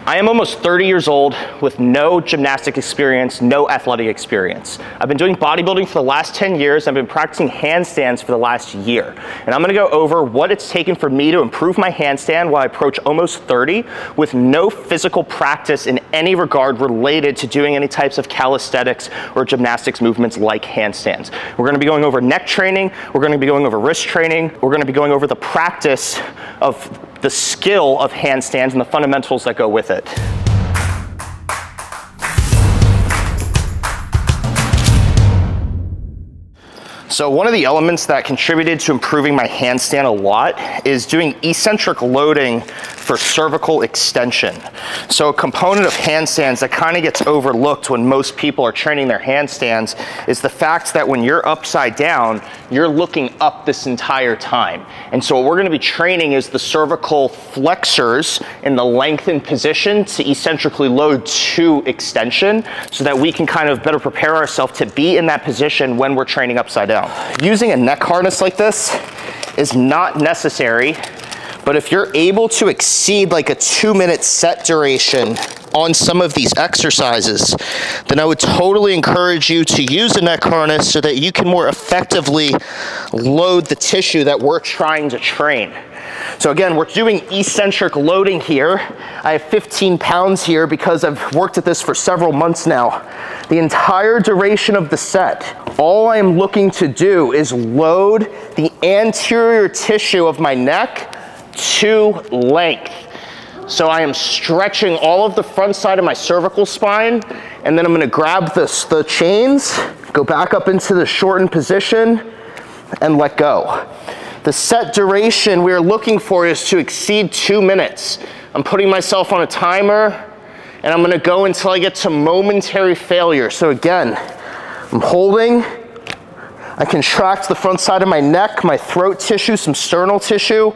I am almost 30 years old with no gymnastic experience, no athletic experience. I've been doing bodybuilding for the last 10 years. I've been practicing handstands for the last year. And I'm gonna go over what it's taken for me to improve my handstand while I approach almost 30 with no physical practice in any regard related to doing any types of calisthenics or gymnastics movements like handstands. We're gonna be going over neck training, we're gonna be going over wrist training, we're gonna be going over the practice of the skill of handstands and the fundamentals that go with it. So one of the elements that contributed to improving my handstand a lot is doing eccentric loading for cervical extension. So a component of handstands that kind of gets overlooked when most people are training their handstands is the fact that when you're upside down, you're looking up this entire time. And so what we're gonna be training is the cervical flexors in the lengthened position to eccentrically load to extension so that we can kind of better prepare ourselves to be in that position when we're training upside down. Using a neck harness like this is not necessary, but if you're able to exceed like a 2-minute set duration on some of these exercises, then I would totally encourage you to use a neck harness so that you can more effectively load the tissue that we're trying to train. So again, we're doing eccentric loading here. I have 15 pounds here because I've worked at this for several months now. The entire duration of the set, all I am looking to do is load the anterior tissue of my neck to length. So I am stretching all of the front side of my cervical spine, and then I'm gonna grab the chains, go back up into the shortened position, and let go. The set duration we're looking for is to exceed 2 minutes. I'm putting myself on a timer, and I'm gonna go until I get to momentary failure. So again, I'm holding, I contract the front side of my neck, my throat tissue, some sternal tissue,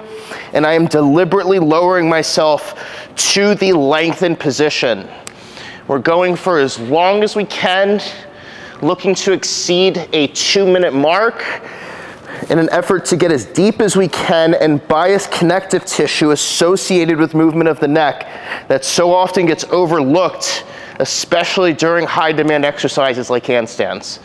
and I am deliberately lowering myself to the lengthened position. We're going for as long as we can, looking to exceed a 2-minute mark in an effort to get as deep as we can and bias connective tissue associated with movement of the neck that so often gets overlooked, especially during high demand exercises like handstands.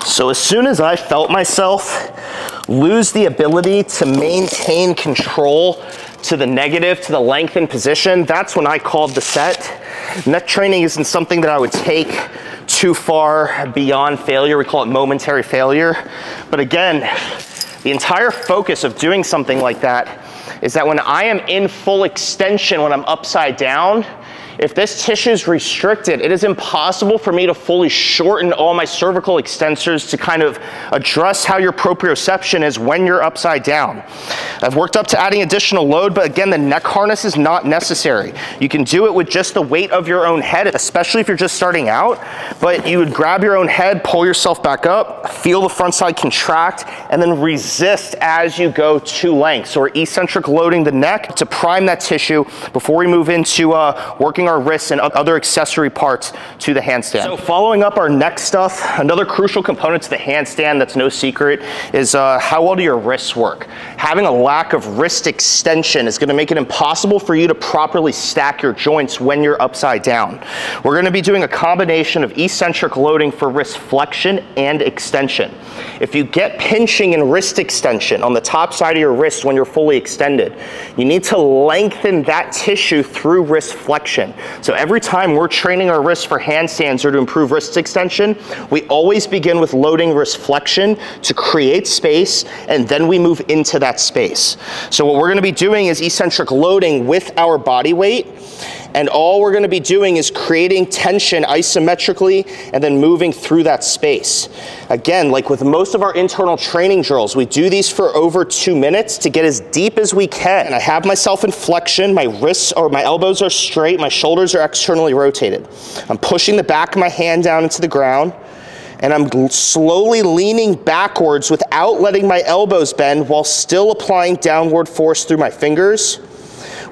So as soon as I felt myself lose the ability to maintain control to the negative, to the lengthened position, that's when I called the set. Neck training isn't something that I would take too far beyond failure. We call it momentary failure. But again, the entire focus of doing something like that is that when I am in full extension, when I'm upside down, if this tissue is restricted, it is impossible for me to fully shorten all my cervical extensors to kind of address how your proprioception is when you're upside down. I've worked up to adding additional load, but again, the neck harness is not necessary. You can do it with just the weight of your own head, especially if you're just starting out, but you would grab your own head, pull yourself back up, feel the front side contract, and then resist as you go to length. So we're eccentric loading the neck to prime that tissue before we move into working connecting our wrists and other accessory parts to the handstand. So following up our neck stuff, another crucial component to the handstand that's no secret is how well do your wrists work. Having a lack of wrist extension is going to make it impossible for you to properly stack your joints when you're upside down. We're going to be doing a combination of eccentric loading for wrist flexion and extension. If you get pinching and wrist extension on the top side of your wrist when you're fully extended, you need to lengthen that tissue through wrist flexion. So every time we're training our wrists for handstands or to improve wrist extension, we always begin with loading wrist flexion to create space, and then we move into that space. So what we're going to be doing is eccentric loading with our body weight, and all we're going to be doing is creating tension isometrically and then moving through that space. Again, like with most of our internal training drills, we do these for over 2 minutes to get as deep as we can. And I have myself in flexion, my wrists or my elbows are straight, my shoulders are externally rotated. I'm pushing the back of my hand down into the ground, and I'm slowly leaning backwards without letting my elbows bend while still applying downward force through my fingers.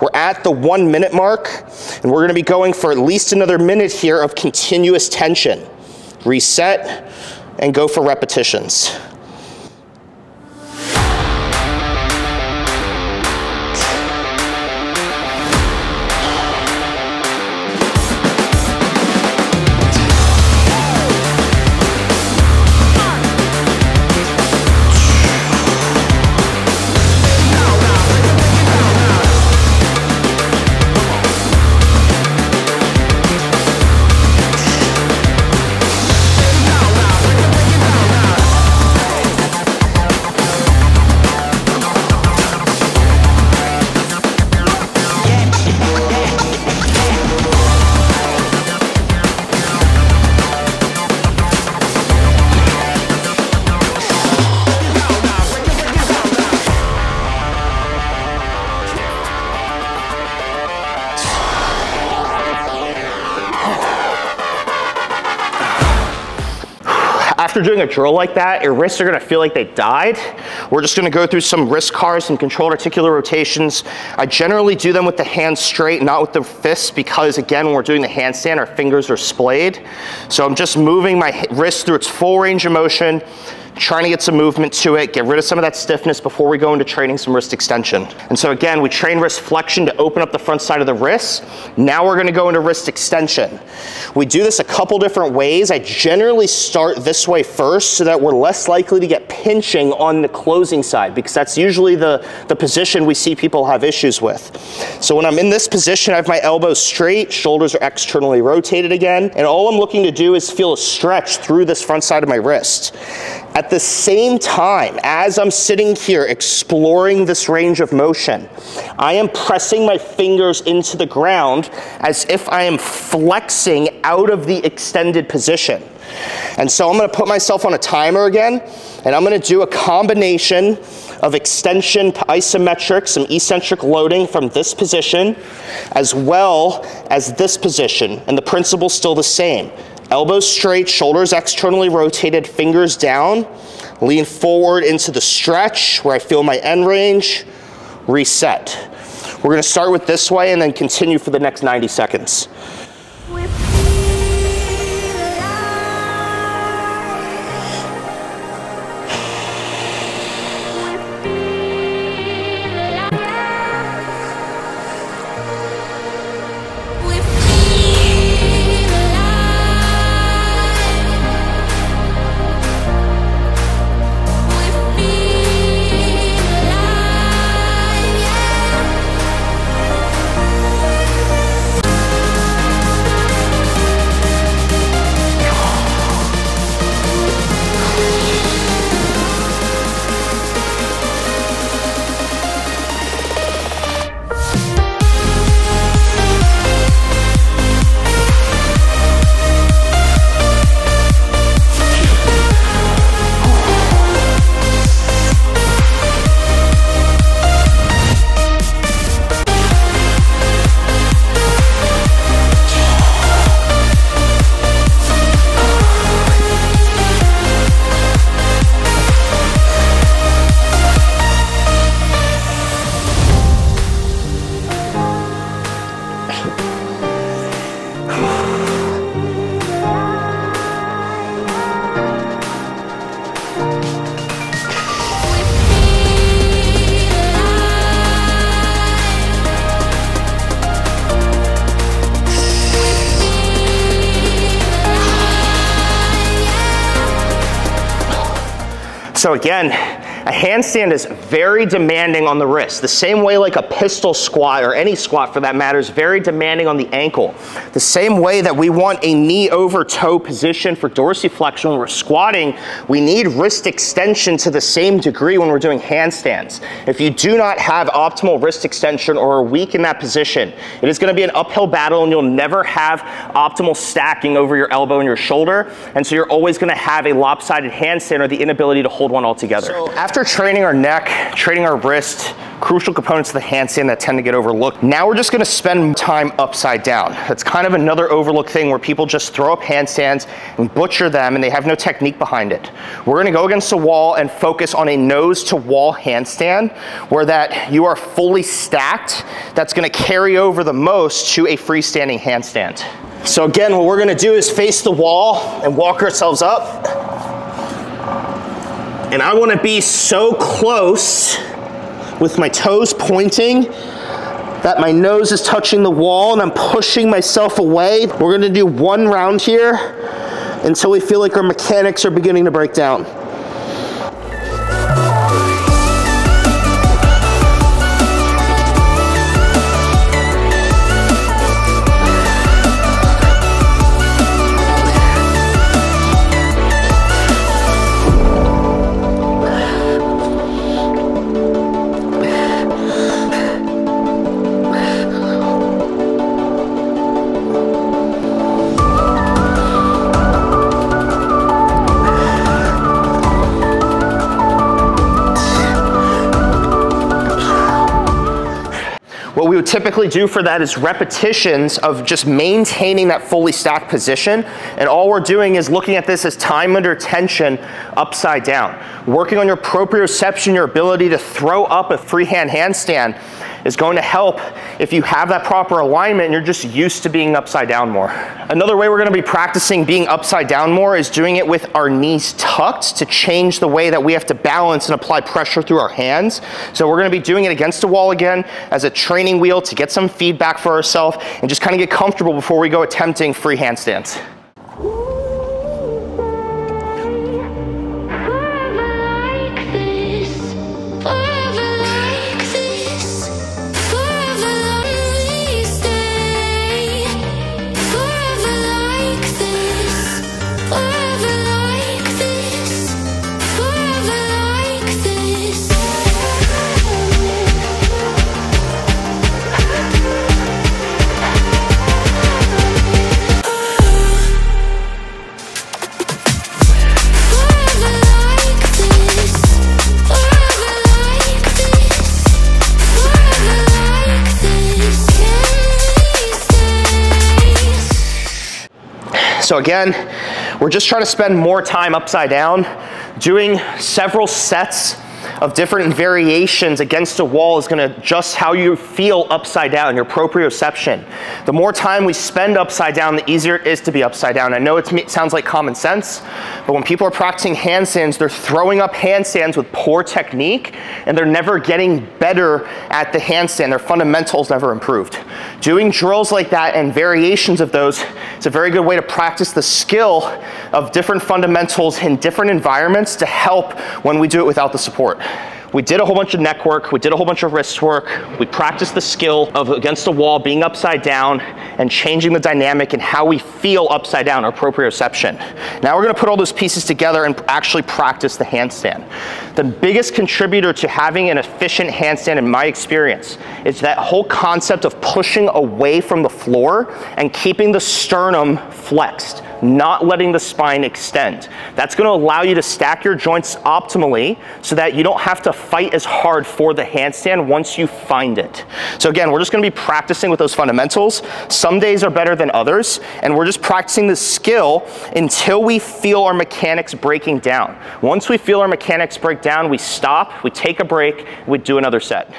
We're at the 1 minute mark, and we're gonna be going for at least another minute here of continuous tension. Reset and go for repetitions. After doing a drill like that, your wrists are gonna feel like they died. We're just gonna go through some wrist cars and controlled articular rotations. I generally do them with the hands straight, not with the fists, because again, when we're doing the handstand, our fingers are splayed. So I'm just moving my wrist through its full range of motion, trying to get some movement to it, get rid of some of that stiffness before we go into training some wrist extension. And so again, we train wrist flexion to open up the front side of the wrist. Now we're gonna go into wrist extension. We do this a couple different ways. I generally start this way first so that we're less likely to get pinching on the closing side, because that's usually the position we see people have issues with. So when I'm in this position, I have my elbows straight, shoulders are externally rotated again, and all I'm looking to do is feel a stretch through this front side of my wrist. At the same time, as I'm sitting here exploring this range of motion, I am pressing my fingers into the ground as if I am flexing out of the extended position. And so I'm gonna put myself on a timer again, and I'm gonna do a combination of extension to isometric, some eccentric loading from this position, as well as this position. And the principle's still the same. Elbows straight, shoulders externally rotated, fingers down, lean forward into the stretch where I feel my end range, reset. We're gonna start with this way and then continue for the next 90 seconds. So again, a handstand is very demanding on the wrist. The same way like a pistol squat, or any squat for that matter, is very demanding on the ankle. The same way that we want a knee over toe position for dorsiflexion when we're squatting, we need wrist extension to the same degree when we're doing handstands. If you do not have optimal wrist extension or are weak in that position, it is going to be an uphill battle and you'll never have optimal stacking over your elbow and your shoulder. And so you're always going to have a lopsided handstand or the inability to hold one altogether. So after training our neck, training our wrist, crucial components of the handstand that tend to get overlooked, now we're just going to spend time upside down. That's kind of another overlooked thing where people just throw up handstands and butcher them and they have no technique behind it. We're going to go against the wall and focus on a nose to wall handstand where that you are fully stacked. That's going to carry over the most to a freestanding handstand. So again, what we're going to do is face the wall and walk ourselves up. And I want to be so close with my toes pointing that my nose is touching the wall and I'm pushing myself away. We're going to do one round here until we feel like our mechanics are beginning to break down. What we would typically do for that is repetitions of just maintaining that fully stacked position. And all we're doing is looking at this as time under tension upside down. Working on your proprioception, your ability to throw up a freehand handstand is going to help if you have that proper alignment and you're just used to being upside down more. Another way we're going to be practicing being upside down more is doing it with our knees tucked to change the way that we have to balance and apply pressure through our hands. So we're going to be doing it against a wall again as a training wheel to get some feedback for ourselves and just kind of get comfortable before we go attempting free handstands. So again, we're just trying to spend more time upside down. Doing several sets of different variations against a wall is going to adjust how you feel upside down, your proprioception. The more time we spend upside down, the easier it is to be upside down. I know it sounds like common sense, but when people are practicing handstands, they're throwing up handstands with poor technique, and they're never getting better at the handstand. Their fundamentals never improved. Doing drills like that and variations of those is a very good way to practice the skill of different fundamentals in different environments to help when we do it without the support. We did a whole bunch of neck work, we did a whole bunch of wrist work, we practiced the skill of against a wall, being upside down, and changing the dynamic and how we feel upside down, our proprioception. Now we're gonna put all those pieces together and actually practice the handstand. The biggest contributor to having an efficient handstand, in my experience, is that whole concept of pushing away from the floor and keeping the sternum flexed, not letting the spine extend. That's going to allow you to stack your joints optimally so that you don't have to fight as hard for the handstand once you find it. So again, we're just going to be practicing with those fundamentals. Some days are better than others, and we're just practicing the skill until we feel our mechanics breaking down. Once we feel our mechanics break down, we stop, we take a break, we do another set.